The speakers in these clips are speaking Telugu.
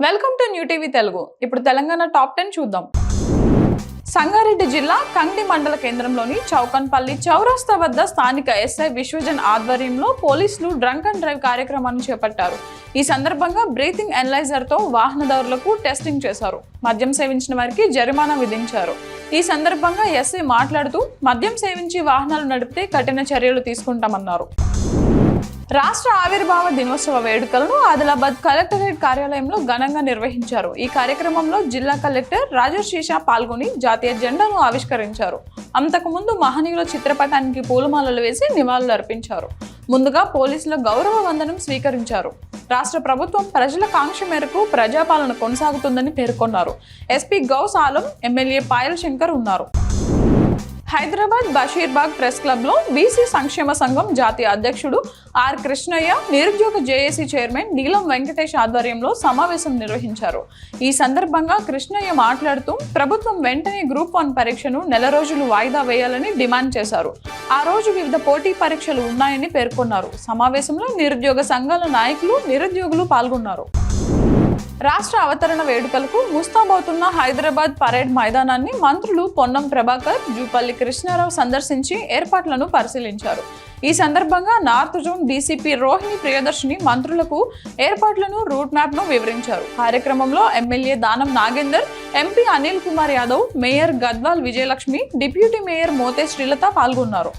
Welcome to new TV Telugu. ఇప్పుడు తెలంగాణ టాప్ 10 చూద్దాం. సంగారెడ్డి జిల్లా కంగ్డి మండల కేంద్రంలోని చౌకన్పల్లి చౌరస్తా వద్ద స్థానిక ఎస్ఐ విశ్వజన్ ఆధ్వర్యంలో పోలీసులు డ్రంక్ అండ్ డ్రైవ్ కార్యక్రమాన్ని చేపట్టారు. ఈ సందర్భంగా బ్రీతింగ్ ఎనలైజర్ తో వాహనదారులకు టెస్టింగ్ చేశారు. మద్యం సేవించిన వారికి జరిమానా విధించారు. ఈ సందర్భంగా ఎస్ఐ మాట్లాడుతూ మద్యం సేవించి వాహనాలు నడిపితే కఠిన చర్యలు తీసుకుంటామన్నారు. రాష్ట్ర ఆవిర్భావ దినోత్సవ వేడుకలను ఆదిలాబాద్ కలెక్టరేట్ కార్యాలయంలో ఘనంగా నిర్వహించారు. ఈ కార్యక్రమంలో జిల్లా కలెక్టర్ రాజశేష పాల్గొని జాతీయ జెండాను ఆవిష్కరించారు. అంతకుముందు మహనీయుల చిత్రపటానికి పూలమాలలు వేసి నివాళులు అర్పించారు. ముందుగా పోలీసుల గౌరవ వందనం స్వీకరించారు. రాష్ట్ర ప్రభుత్వం ప్రజల కాంక్ష మేరకు ప్రజాపాలన కొనసాగుతుందని పేర్కొన్నారు. ఎస్పీ గౌస్ ఆలం, ఎమ్మెల్యే పాయల్ శంకర్ ఉన్నారు. హైదరాబాద్ బషీర్బాగ్ ప్రెస్ క్లబ్ లో బీసీ సంక్షేమ సంఘం జాతీయ అధ్యక్షుడు ఆర్ కృష్ణయ్య, నిరుద్యోగ జేఏసీ చైర్మన్ నీలం వెంకటేష్ ఆధ్వర్యంలో సమావేశం నిర్వహించారు. ఈ సందర్భంగా కృష్ణయ్య మాట్లాడుతూ ప్రభుత్వం వెంటనే గ్రూప్ 1 పరీక్షను నెల రోజులు వాయిదా వేయాలని డిమాండ్ చేశారు. ఆ రోజు వివిధ పోటీ పరీక్షలు ఉన్నాయని పేర్కొన్నారు. సమావేశంలో నిరుద్యోగ సంఘాల నాయకులు, నిరుద్యోగులు పాల్గొన్నారు. రాష్ట్ర అవతరణ వేడుకలకు ముస్తాబవుతున్న హైదరాబాద్ పరేడ్ మైదానాన్ని మంత్రులు పొన్నం ప్రభాకర్, జూపల్లి కృష్ణారావు సందర్శించి ఏర్పాట్లను పరిశీలించారు. ఈ సందర్భంగా north zone DCP Rohini Priyadarshini మంత్రులకు ఏర్పాట్లను, రూట్ మ్యాప్ ను వివరించారు. కార్యక్రమంలో MLA Danam Nagender, MP Anil Kumar Yadav, mayor Gadwal Vijayalakshmi, deputy mayor Mothe Srilatha పాల్గొన్నారు.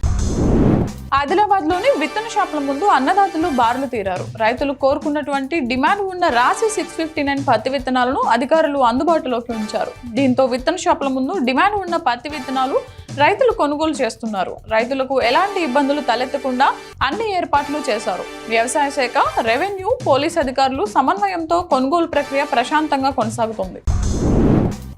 ఆదిలాబాద్ లోని విత్తన షాపుల ముందు అన్నదాతలు బారులు తీరారు. రైతులు కోరుకున్నటువంటి డిమాండ్ ఉన్న రాశి 659 పత్తి విత్తనాలను అధికారులు అందుబాటులోకి ఉంచారు. దీంతో విత్తన షాపుల ముందు డిమాండ్ ఉన్న పత్తి విత్తనాలు రైతులు కొనుగోలు చేస్తున్నారు. రైతులకు ఎలాంటి ఇబ్బందులు తలెత్తకుండా అన్ని ఏర్పాట్లు చేశారు. వ్యవసాయ శాఖ, రెవెన్యూ, పోలీస్ అధికారులు సమన్వయంతో కొనుగోలు ప్రక్రియ ప్రశాంతంగా కొనసాగుతుంది.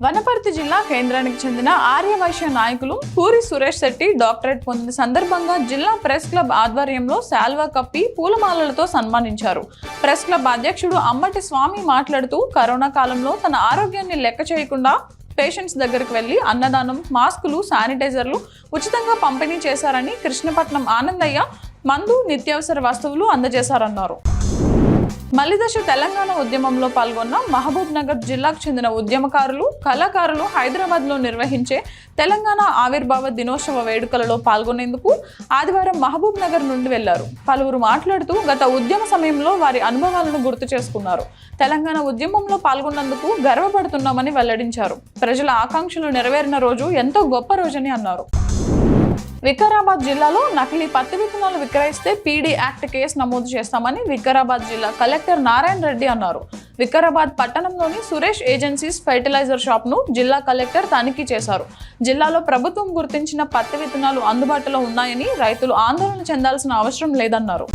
వనపర్తి జిల్లా కేంద్రానికి చెందిన ఆర్యవైశ్య నాయకులు పూరి సురేష్ శెట్టి డాక్టరేట్ పొందిన సందర్భంగా జిల్లా ప్రెస్ క్లబ్ ఆధ్వర్యంలో శాల్వా కప్పి పూలమాలలతో సన్మానించారు. ప్రెస్ క్లబ్ అధ్యక్షుడు అమ్మటి స్వామి మాట్లాడుతూ కరోనా కాలంలో తన ఆరోగ్యాన్ని లెక్క చేయకుండా పేషెంట్స్ దగ్గరికి వెళ్లి అన్నదానం, మాస్కులు, శానిటైజర్లు ఉచితంగా పంపిణీ చేశారని, కృష్ణపట్నం ఆనందయ్య మందు, నిత్యావసర వస్తువులు అందజేశారన్నారు. మలిదశ తెలంగాణ ఉద్యమంలో పాల్గొన్న మహబూబ్ నగర్ జిల్లాకు చెందిన ఉద్యమకారులు, కళాకారులు హైదరాబాద్ లో నిర్వహించే తెలంగాణ ఆవిర్భావ దినోత్సవ వేడుకలలో పాల్గొనేందుకు ఆదివారం మహబూబ్ నగర్ నుండి వెళ్లారు. పలువురు మాట్లాడుతూ గత ఉద్యమ సమయంలో వారి అనుభవాలను గుర్తు చేసుకున్నారు. తెలంగాణ ఉద్యమంలో పాల్గొన్నందుకు గర్వపడుతున్నామని వెల్లడించారు. ప్రజల ఆకాంక్షలు నెరవేరిన రోజు ఎంతో గొప్ప రోజని అన్నారు. వికారాబాద్ జిల్లాలో నకిలీ పత్తి విత్తనాలు విక్రయిస్తే పీడీ యాక్ట్ కేసు నమోదు చేస్తామని వికారాబాద్ జిల్లా కలెక్టర్ నారాయణ రెడ్డి అన్నారు. వికారాబాద్ పట్టణంలోని సురేష్ ఏజెన్సీస్ ఫెర్టిలైజర్ షాప్ ను జిల్లా కలెక్టర్ తనిఖీ చేశారు. జిల్లాలో ప్రభుత్వం గుర్తించిన పత్తి విత్తనాలు అందుబాటులో ఉన్నాయని, రైతులు ఆందోళన చెందాల్సిన అవసరం లేదన్నారు.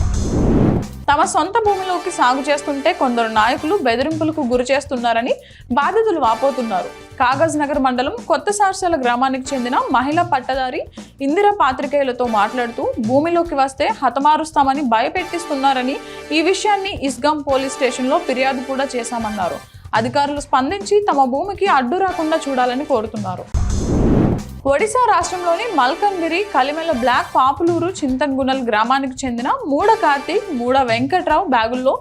తమ సొంత భూమిలోకి సాగు చేస్తుంటే కొందరు నాయకులు బెదిరింపులకు గురి చేస్తున్నారని బాధితులు వాపోతున్నారు. కాగజ్ నగర్ మండలం కొత్త సార్సల గ్రామానికి చెందిన మహిళా పట్టదారి ఇందిర పాత్రికేయులతో మాట్లాడుతూ భూమిలోకి వస్తే హతమారుస్తామని భయపెట్టిస్తున్నారని, ఈ విషయాన్ని ఇస్గాం పోలీస్ స్టేషన్లో ఫిర్యాదు కూడా చేశామన్నారు. అధికారులు స్పందించి తమ భూమికి అడ్డు రాకుండా చూడాలని కోరుతున్నారు. ఒడిశా రాష్ట్రంలోని మల్కన్గిరి, కలిమెల బ్లాక్, పాపులూరు, చింతన్గునల్ గ్రామానికి చెందిన మూడ కార్తీక్, మూడ వెంకట్రావు బ్యాగుల్లో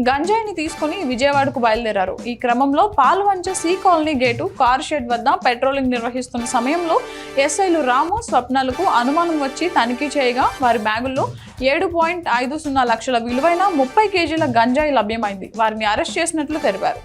గంజాయిని తీసుకుని విజయవాడకు బయలుదేరారు. ఈ క్రమంలో Palvancha C colony gate, car shed వద్ద పెట్రోలింగ్ నిర్వహిస్తున్న సమయంలో ఎస్ఐలు రాము, స్వప్నాలకు అనుమానం వచ్చి తనిఖీ చేయగా వారి బ్యాగుల్లో 7.50 లక్షల విలువైన 30 కేజీల గంజాయి లభ్యమైంది. వారిని అరెస్ట్ చేసినట్లు తెలిపారు.